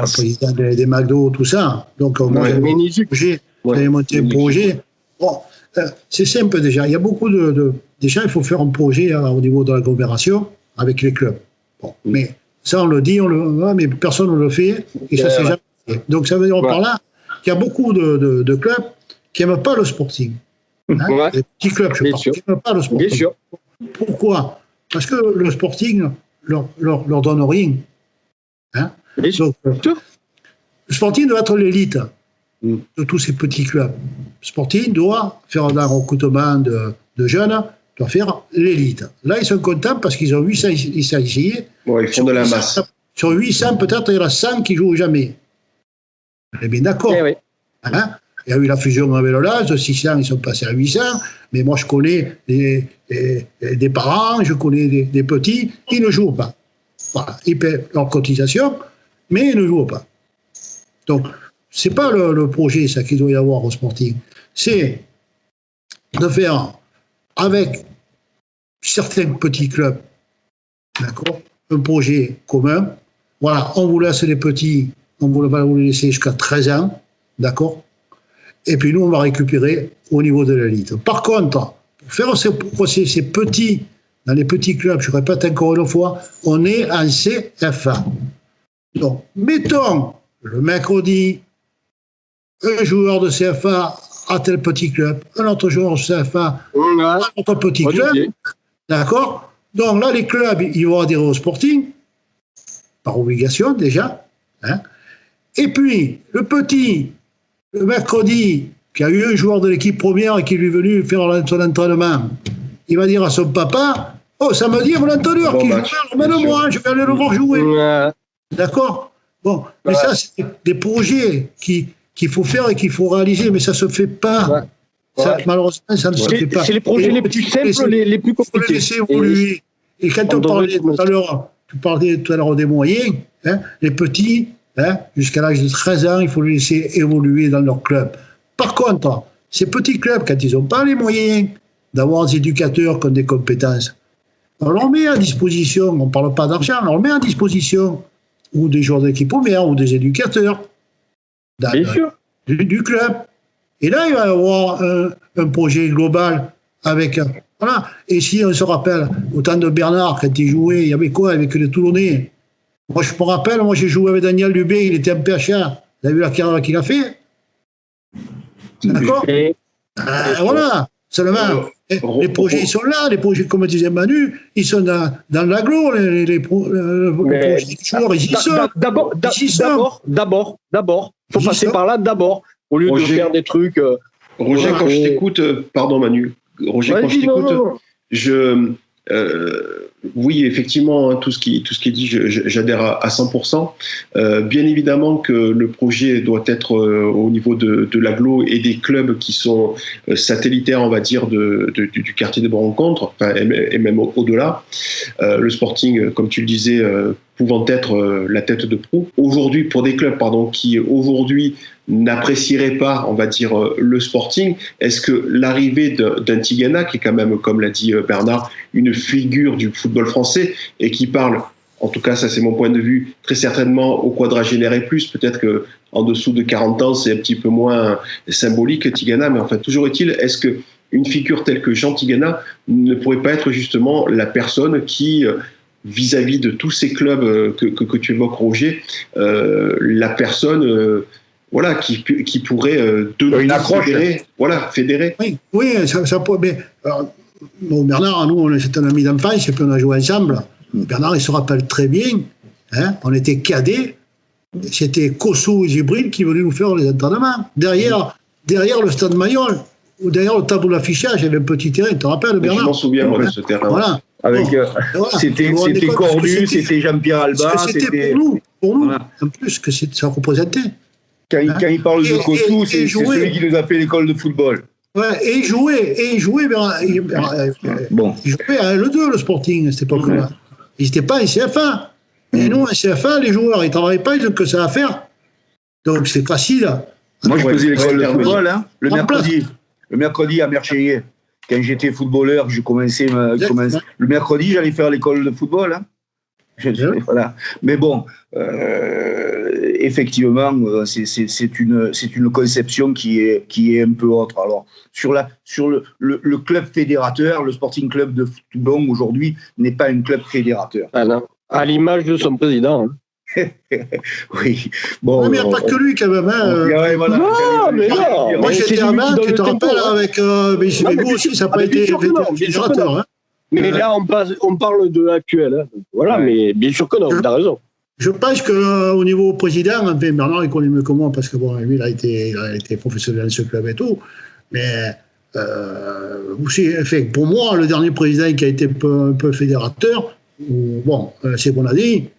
président des McDo, tout ça. Donc, moi, j'avais monté un projet. Bon, c'est simple déjà. Il y a beaucoup déjà, il faut faire un projet au niveau de l'agglomération avec les clubs. Bon, mais ça, on le dit, mais personne ne le fait et ça ne s'est jamais fait. Donc, ça veut dire par là qu'il y a beaucoup de clubs qui n'aiment pas le Sporting. Les petits clubs, je parle, qui n'aiment pas le Sporting. Bien sûr. Pourquoi ? Parce que le Sporting leur donne rien. Donc, le Sporting doit être l'élite de tous ces petits clubs. Le Sporting doit faire un recrutement de jeunes, doit faire l'élite. Là, ils sont contents parce qu'ils ont 800 licenciés. Ils font de la masse. Sur 800, peut-être, il y en a 100 qui ne jouent jamais. On est bien d'accord. Oui. Il y a eu la fusion avec le LAS, de 600, ils sont passés à 800. Mais moi, je connais des parents, je connais des petits, ils ne jouent pas. Voilà, ils paient leur cotisation, mais ils ne jouent pas. Donc, ce n'est pas le projet, ça, qu'il doit y avoir au Sporting. C'est de faire, avec certains petits clubs, d'accord, un projet commun. Voilà, on vous laisse les petits, on va vous les laisser jusqu'à 13 ans, d'accord. Et puis nous, on va récupérer au niveau de l'élite. Par contre, pour faire ces petits, dans les petits clubs, je répète encore une fois, on est en CFA. Donc, mettons le mercredi, un joueur de CFA à tel petit club, un autre joueur de CFA à un autre petit club. D'accord ? Donc là, les clubs, ils vont adhérer au Sporting, par obligation déjà. Et puis, le petit, le mercredi, qui a eu un joueur de l'équipe première et qui lui est venu faire son entraînement, il va dire à son papa, oh, samedi, mon entraîneur qui joue, emmène-moi, je vais aller le voir jouer. D'accord ? Bon, mais ça, c'est des projets qu'il faut faire et qu'il faut réaliser, mais ça ne se fait pas. Ça, malheureusement, ça ne se fait pas. C'est les projets les plus simples, les plus compliqués. Il faut les laisser évoluer. Et quand on parlait tout à l'heure, tu parlais tout à l'heure des moyens, les petits, jusqu'à l'âge de 13 ans, il faut les laisser évoluer dans leur club. Par contre, ces petits clubs, quand ils n'ont pas les moyens d'avoir des éducateurs qui ont des compétences, on leur met à disposition, on ne parle pas d'argent, on leur met à disposition ou des joueurs d'équipe première ou des éducateurs du club. Et là, il va y avoir un projet global avec... Voilà. Et si on se rappelle, au temps de Bernard, quand il jouait, il y avait quoi avec les Toulonnais ? Moi, je me rappelle, j'ai joué avec Daniel Dubé, il était un PHA. Vous avez vu la carrière qu'il a fait ? D'accord ? Voilà. Seulement, les projets, ils sont là. Les projets, comme disait Manu, ils sont dans l'agglo. Les projets des joueurs, ils y sont. D'abord. Il faut passer par là d'abord, au lieu de faire des trucs... Roger, quand je t'écoute... Pardon, Manu. Roger, quand je t'écoute, Oui, effectivement, tout ce qui est dit, j'adhère à 100%. Bien évidemment que le projet doit être au niveau de l'agglo et des clubs qui sont satellitaires, on va dire, du quartier de rencontre, et même au-delà. Le Sporting, comme tu le disais, pouvant être la tête de proue. Aujourd'hui, pour des clubs, qui aujourd'hui n'apprécieraient pas, on va dire, le Sporting, est-ce que l'arrivée d'un Tigana, qui est quand même, comme l'a dit Bernard, une figure du football français et qui parle, en tout cas ça c'est mon point de vue, très certainement au quadragénaire et plus, peut-être que en dessous de 40 ans c'est un petit peu moins symbolique Tigana, mais enfin toujours est-il, est-ce que une figure telle que Jean Tigana ne pourrait pas être justement la personne qui vis-à-vis de tous ces clubs que tu évoques, Roger, la personne voilà, qui pourrait une accroche, fédérer. Oui, ça pourrait. Mais, bon, Bernard, nous, c'est un ami d'enfance et puis on a joué ensemble. Bernard, il se rappelle très bien. Hein, on était cadets. C'était Kosso et Gibril qui venaient nous faire les entraînements. Derrière le stade Mayol, ou derrière le tableau d'affichage, il y avait un petit terrain. Tu te rappelles, Bernard? Je m'en souviens, moi, de ce terrain. Voilà. Avec, c'était Cornu, c'était Jean-Pierre Alba. C'était pour nous, voilà. En plus, que ça représentait. Quand il parle de Kossou, c'est celui qui nous a fait l'école de football. Ouais, et il jouait il jouait à L2, le Sporting, à cette époque-là. Il n'était pas en CFA. Et nous, en CFA, les joueurs, ils ne travaillaient pas, ils ont que ça à faire. Donc, c'est facile. Moi, je faisais l'école de football, hein, le mercredi à Merchélier. Quand j'étais footballeur, le mercredi, j'allais faire l'école de football. Hein. Voilà. Mais bon, effectivement, c'est une conception qui est un peu autre. Alors, sur le club fédérateur, le Sporting Club de Toulon aujourd'hui n'est pas un club fédérateur. Ah non. À l'image de son président. Oui. Bon, mais il n'y a pas que lui quand même. Voilà, non, mais non. Moi j'étais à main, tu te rappelles, avec. Mais vous aussi, ça n'a pas été fédérateur. Hein. Mais là, on parle de l'actuel. Hein. Voilà, mais bien sûr que non, tu as raison. Je pense qu'au niveau président, Bernard, il connaît mieux que moi, parce que bon, lui, il a été professionnel de ce club et tout. Mais pour moi, le dernier président qui a été un peu fédérateur, c'est Bonadi,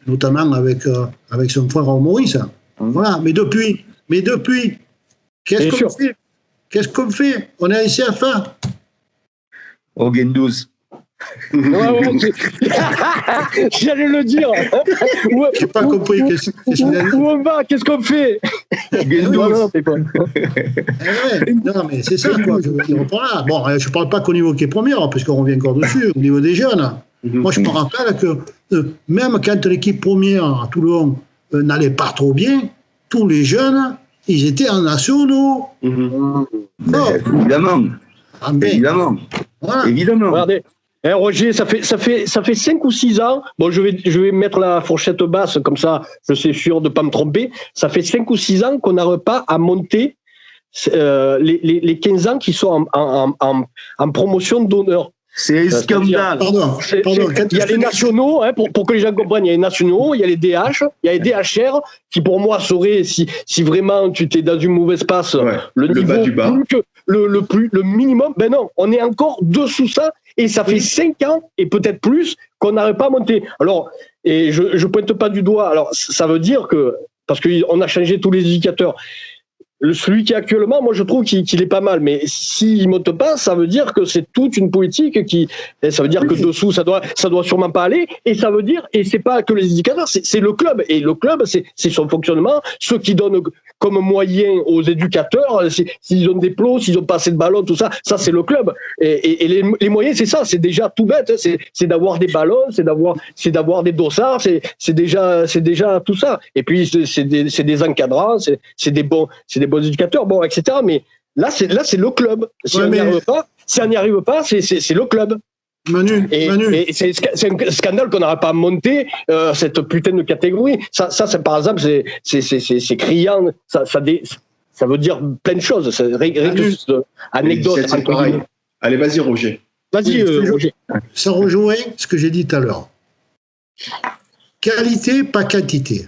notamment avec son frère Maurice. Voilà. Mais depuis, qu'est-ce qu'on fait? On est à CFA. Au Gendouze. J'allais le dire. J'ai pas compris. Où on va? Qu'est-ce qu'on fait? Non, mais c'est ça, quoi. Je veux dire par là. Bon, je parle pas qu'au niveau qui est première, puisqu'on revient encore dessus, au niveau des jeunes. Moi, je me rappelle que même quand l'équipe première à Toulon n'allait pas trop bien, tous les jeunes, ils étaient en nationaux. Évidemment. Évidemment. Voilà. Évidemment. Regardez. Roger, ça fait 5 ou 6 ans. Bon, je vais mettre la fourchette basse, comme ça, je suis sûr de ne pas me tromper. Ça fait 5 ou 6 ans qu'on n'arrive pas à monter les 15 ans qui sont en promotion d'honneur. C'est un scandale. Pardon. Il y a les nationaux, hein, pour que les gens comprennent, il y a les nationaux, il y a les DH, il y a les DHR, qui pour moi seraient, si vraiment tu étais dans une mauvaise passe, le niveau bas du bas. Plus que le minimum. Ben non, on est encore dessous ça, et ça fait 5 ans, et peut-être plus, qu'on n'arrive pas à monter. Alors, et je pointe pas du doigt, alors ça veut dire que, parce qu'on a changé tous les indicateurs, celui qui est actuellement, moi je trouve qu'il est pas mal, mais s'il ne monte pas, ça veut dire que c'est toute une politique ça veut dire que dessous ça doit sûrement pas aller, et ça veut dire, et c'est pas que les indicateurs, c'est le club, et le club c'est son fonctionnement, ceux qui donnent comme moyen aux éducateurs, s'ils ont des plots, s'ils ont pas assez de ballons, tout ça c'est le club, et les moyens c'est ça, c'est déjà tout bête, hein, c'est d'avoir des ballons, c'est d'avoir des dossards, c'est déjà tout ça, et puis c'est des encadrants, c'est des bons éducateurs, bon, etc. Mais là, c'est le club. Si on n'y arrive pas, c'est le club. Manu. Et c'est un scandale qu'on n'aurait pas monté cette putain de catégorie. Ça c'est, par exemple, c'est criant. Ça veut dire plein de choses. C'est anecdote. Allez, vas-y, Roger. Vas-y, Roger. Ça rejoint ce que j'ai dit tout à l'heure. Qualité, pas quantité.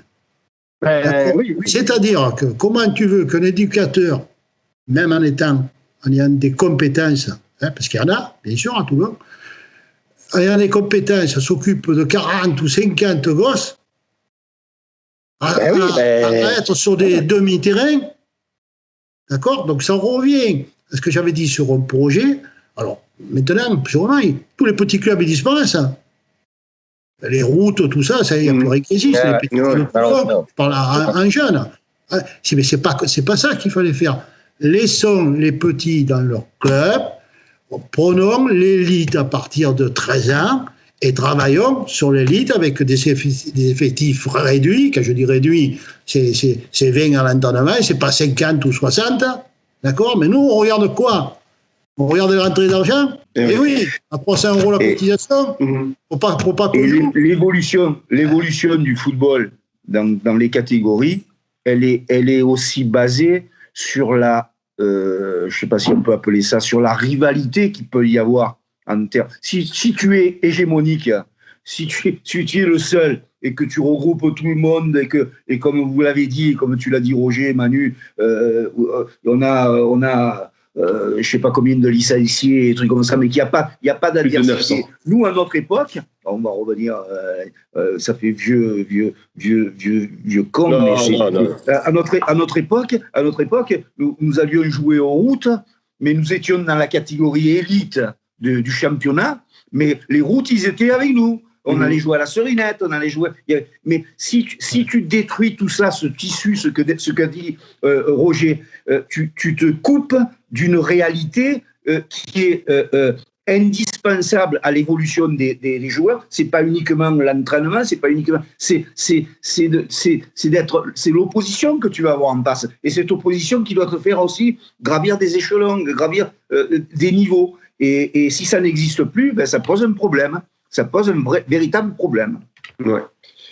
Oui. C'est-à-dire que comment tu veux qu'un éducateur, même en ayant des compétences, parce qu'il y en a, bien sûr, à Toulon, ayant des compétences, s'occupe de 40 ou 50 gosses, à être sur des demi-terrains, d'accord? Donc ça revient à ce que j'avais dit sur un projet. Alors, maintenant, sûrement, tous les petits clubs, ils disparaissent. Hein. Les routes, tout ça, il n'y a plus rien qui existe. Les petits clubs, je parle en jeune. Mais c'est pas ça qu'il fallait faire. Laissons les petits dans leur club, prenons l'élite à partir de 13 ans et travaillons sur l'élite avec des effectifs réduits. Quand je dis réduits, c'est 20 à l'entraînement, c'est pas 50 ou 60, d'accord? Mais nous, on regarde quoi? On regarde les rentrées d'argent? Et oui, à 300 € la cotisation, faut pas l'évolution du football dans les catégories, elle est aussi basée sur la, je sais pas si on peut appeler ça, sur la rivalité qu'il peut y avoir en termes. Si tu es hégémonique, si tu es le seul et que tu regroupes tout le monde et comme vous l'avez dit, comme tu l'as dit Roger, Manu, on a je sais pas combien de licenciés et trucs comme ça, mais qu'il n'y a pas d'adversité. Nous, à notre époque, on va revenir, ça fait vieux con, à notre époque, nous allions jouer en route, mais nous étions dans la catégorie élite du championnat, mais les routes, ils étaient avec nous. On allait jouer à la Serinette, on allait jouer. Mais si tu détruis tout ça, ce tissu, ce qu'a dit Roger, tu te coupes d'une réalité qui est indispensable à l'évolution des joueurs. C'est pas uniquement l'entraînement, c'est pas uniquement. C'est l'opposition que tu vas avoir en face. Et cette opposition qui doit te faire aussi gravir des échelons, gravir des niveaux. Et si ça n'existe plus, ben ça pose un problème. Ça pose un véritable problème. Ouais.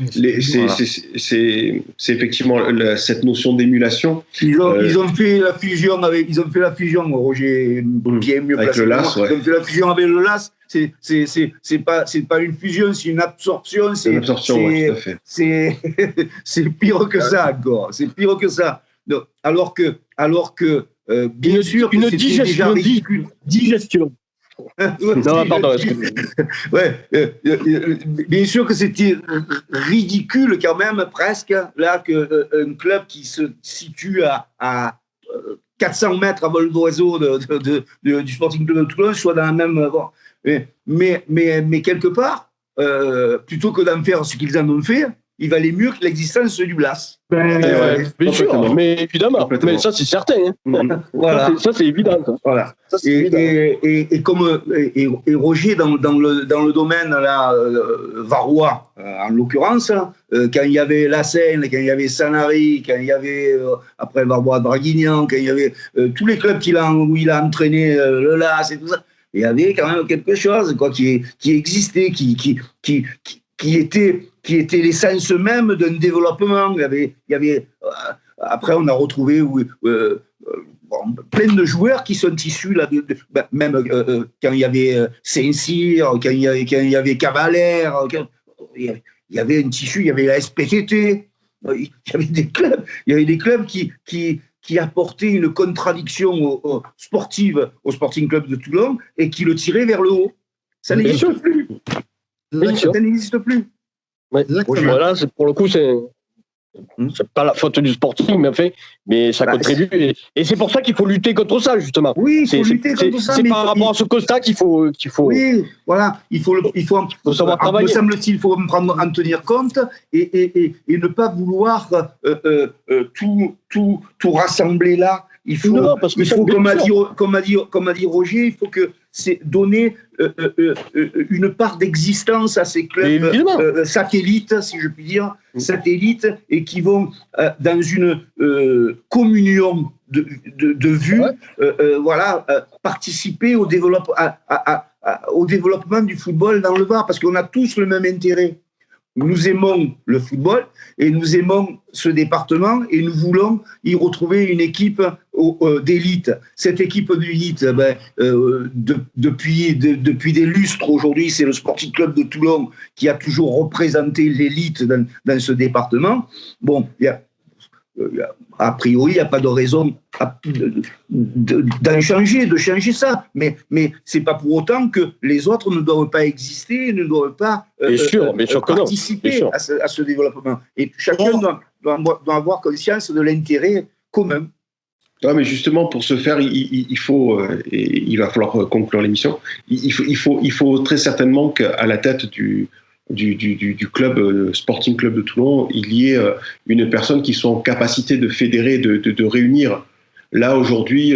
C'est effectivement cette notion d'émulation. Ils ont fait la fusion Roger, bien mieux avec placé. Le LAS, ouais. Ils ont fait la fusion avec le LAS. C'est pas une fusion, c'est une absorption. C'est une absorption, ouais, tout à fait. C'est pire que ça encore. C'est pire que ça. Donc, alors que bien sûr, une c'était déjà ridicule. Digestion. Non, pardon. Bien sûr que c'était ridicule quand même, presque, là, qu'un club qui se situe à 400 mètres à vol d'oiseau du Sporting Club de Toulon soit dans la même... Mais quelque part, plutôt que d'en faire ce qu'ils en ont fait, il valait mieux que l'existence du BLAS. Bien sûr, mais évidemment. Mais ça, c'est certain. Hein. Voilà. Ça, c'est évident. Ça. Voilà. Ça, c'est évident. Et Roger, dans le domaine là, varois, en l'occurrence, quand il y avait La Seine, quand il y avait Sanary, quand il y avait, après Varbois Draguignan, quand il y avait tous les clubs où il a entraîné le LAS et tout ça, il y avait quand même quelque chose quoi, qui existait, qui était l'essence même d'un développement. Il y avait après, on a retrouvé plein de joueurs qui sont issus là, même quand il y avait Saint-Cyr, quand il y avait Cavalère, il y avait un tissu, il y avait la SPTT, il y avait des clubs qui apportaient une contradiction sportive au Sporting Club de Toulon et qui le tiraient vers le haut. Ça n'existe plus. Ça n'existe plus. Ouais. Voilà, pour le coup, c'est pas la faute du Sporting, mais ça contribue. Et c'est pour ça qu'il faut lutter contre ça, justement. Oui, il faut lutter contre ça. C'est par rapport à ce constat qu'il faut. Oui, voilà. Il faut savoir travailler. Me semble-t-il, il faut en tenir compte et ne pas vouloir tout rassembler là. Il faut, comme a dit Roger, il faut que c'est donner une part d'existence à ces clubs satellites, si je puis dire, satellites, et qui vont dans une communion de vues, participer au développement du football dans le Var, parce qu'on a tous le même intérêt. Nous aimons le football et nous aimons ce département et nous voulons y retrouver une équipe d'élite. Cette équipe d'élite, depuis des lustres aujourd'hui, c'est le Sporting Club de Toulon qui a toujours représenté l'élite dans ce département. Bon, a priori, il n'y a pas de raison de changer ça. Mais c'est pas pour autant que les autres ne doivent pas exister, ne doivent pas participer à ce développement. Et chacun doit avoir conscience de l'intérêt commun. Non, mais justement, pour ce faire, il va falloir conclure l'émission. Il faut très certainement qu'à la tête du club, Sporting Club de Toulon, il y ait une personne qui soit en capacité de fédérer, de réunir. Là, aujourd'hui,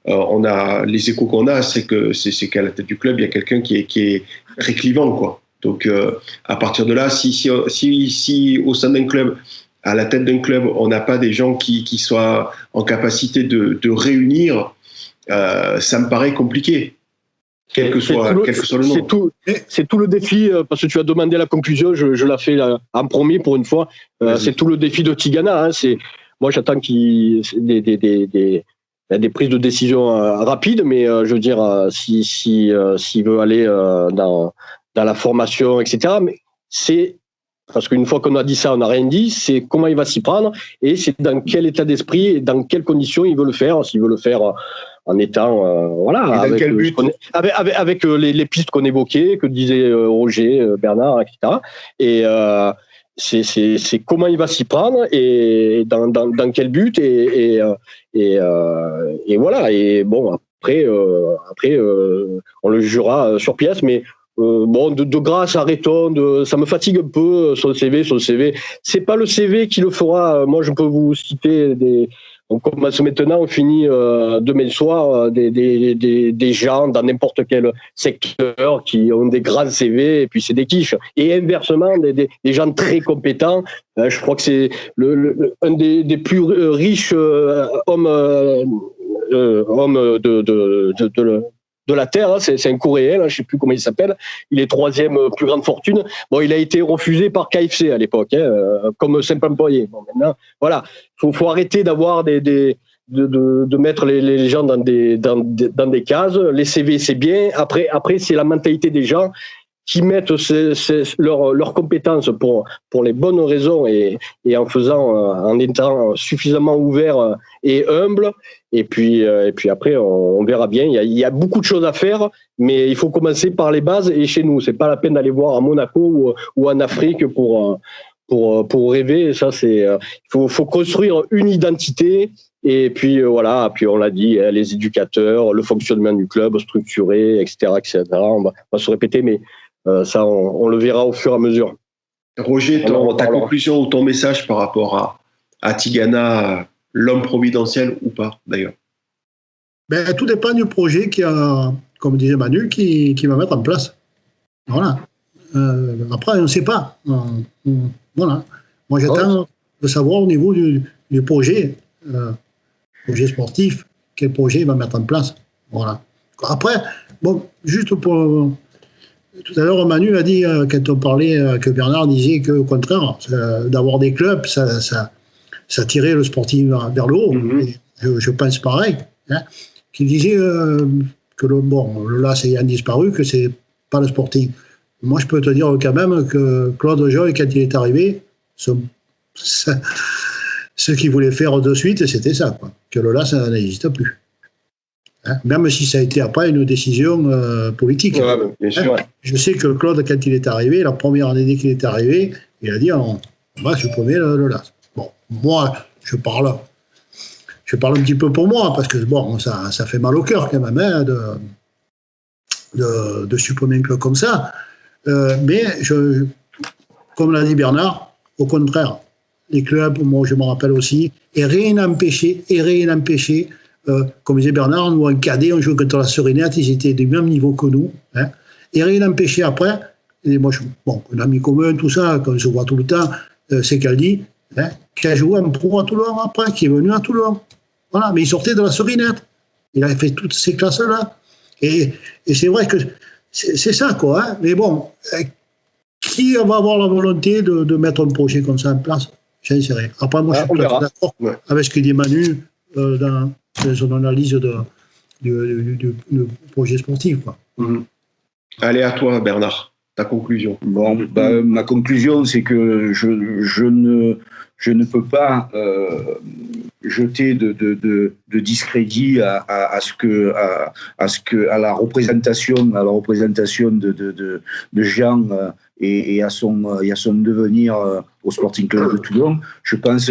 on a les échos qu'on a, c'est qu'à la tête du club, il y a quelqu'un qui est très clivant, quoi. Donc, à partir de là, si au sein d'un club, à la tête d'un club, on n'a pas des gens qui soient en capacité de réunir, ça me paraît compliqué. Quel que soit le nom. C'est tout le défi, parce que tu as demandé la conclusion, je la fais en premier pour une fois. C'est tout le défi de Tigana. Moi, j'attends qu'il des prises de décision rapides, mais je veux dire, s'il veut aller dans la formation, etc. Mais c'est parce qu'une fois qu'on a dit ça, on n'a rien dit. C'est comment il va s'y prendre et c'est dans quel état d'esprit et dans quelles conditions il veut le faire. S'il veut le faire en étant avec les pistes qu'on évoquait, que disait Roger, Bernard, etc. Et c'est comment il va s'y prendre et dans quel but et voilà. Et bon, après on le jugera sur pièce, mais de grâce, arrêtons. Ça me fatigue un peu son CV. C'est pas le CV qui le fera. Moi, je peux vous citer on commence maintenant, on finit demain soir des gens dans n'importe quel secteur qui ont des grands CV et puis c'est des quiches. Et inversement, des gens très compétents. Je crois que c'est un des plus riches hommes de la Terre, c'est un Coréen, je ne sais plus comment il s'appelle, il est 3e plus grande fortune. Bon, il a été refusé par KFC à l'époque, comme simple employé. Bon, maintenant, voilà, faut arrêter d'avoir de mettre les gens dans des cases. Les CV, c'est bien. Après, c'est la mentalité des gens qui mettent leurs compétences pour les bonnes raisons et en étant suffisamment ouvert et humble. Et puis après, on verra bien. Il y a beaucoup de choses à faire, mais il faut commencer par les bases. Et chez nous, c'est pas la peine d'aller voir à Monaco ou en Afrique pour rêver. Et ça, c'est faut construire une identité. Et puis voilà. Puis on l'a dit, les éducateurs, le fonctionnement du club structuré, etc., etc. On va se répéter, mais ça, on le verra au fur et à mesure. Roger, ta conclusion ou ton message par rapport à Tigana, l'homme providentiel ou pas, d'ailleurs? Tout dépend du projet comme disait Manu, qui va mettre en place. Voilà. Après, on ne sait pas. Voilà. Moi, j'attends de savoir au niveau du projet sportif, quel projet il va mettre en place. Voilà. Après, juste pour... Tout à l'heure, Manu a dit, quand on parlait, que Bernard disait qu'au contraire, d'avoir des clubs, ça tirait le sportif vers le haut. Mm-hmm. Je pense pareil. Qu'il disait que le LAS ayant disparu, que c'est pas le sporting. Moi, je peux te dire quand même que Claude Joy, quand il est arrivé, ce qu'il voulait faire de suite, c'était ça, quoi. Que le LAS n'existe plus. Même si ça a été après une décision politique. Ouais, bien sûr. Je sais que Claude, quand il est arrivé, la première année dès qu'il est arrivé, il a dit on va supprimer le LAS. Bon, moi, je parle un petit peu pour moi, parce que ça fait mal au cœur quand même de supprimer un club comme ça. Mais comme l'a dit Bernard, au contraire, les clubs, moi je me rappelle aussi, et rien n'empêchait, comme disait Bernard, nous en cadet, on jouait contre la Serinette, ils étaient du même niveau que nous, et rien n'empêchait après, et moi, un ami commun, tout ça, qu'on se voit tout le temps, c'est Caldi, qui a joué en pro à Toulon après, qui est venu à Toulon. Voilà, mais il sortait de la Serinette. Il avait fait toutes ces classes-là. Et c'est vrai que c'est ça, quoi. Mais bon, qui va avoir la volonté de mettre un projet comme ça en place? J'en sais rien. Après, moi, je suis d'accord avec ce que dit Manu dans son analyse du projet sportif, quoi. Allez, à toi, Bernard. ta conclusion. Bon, ma conclusion, c'est que je ne peux pas jeter de discrédit à la représentation de Jean et à son devenir au Sporting Club de Toulon. Je pense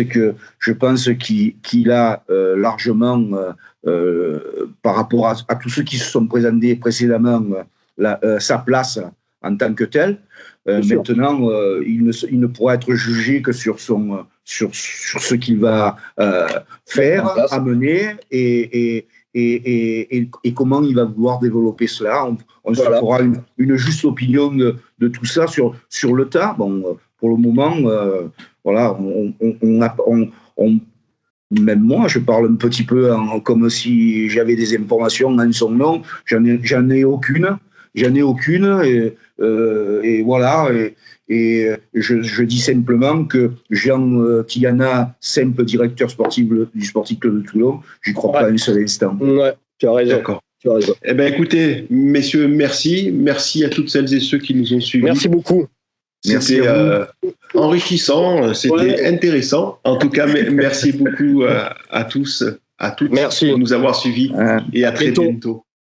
qu'il a largement, par rapport à tous ceux qui se sont présentés précédemment, sa place en tant que tel. Maintenant, il ne pourra être jugé que sur ce qu'il va faire, amener et comment il va vouloir développer cela. On se fera une juste opinion de tout ça sur le tas. Bon, pour le moment, voilà, même moi, je parle un petit peu comme si j'avais des informations en son nom. J'en ai aucune. Et voilà. Et je dis simplement que Jean Tigana, simple directeur sportif du Sporting Club de Toulon, j'y crois pas un seul instant. Ouais, tu as raison. D'accord. Eh bien, écoutez, messieurs, merci. Merci à toutes celles et ceux qui nous ont suivis. Merci beaucoup. C'était enrichissant, c'était intéressant. En tout cas, merci beaucoup à tous, à toutes merci pour nous avoir suivis et à très bientôt.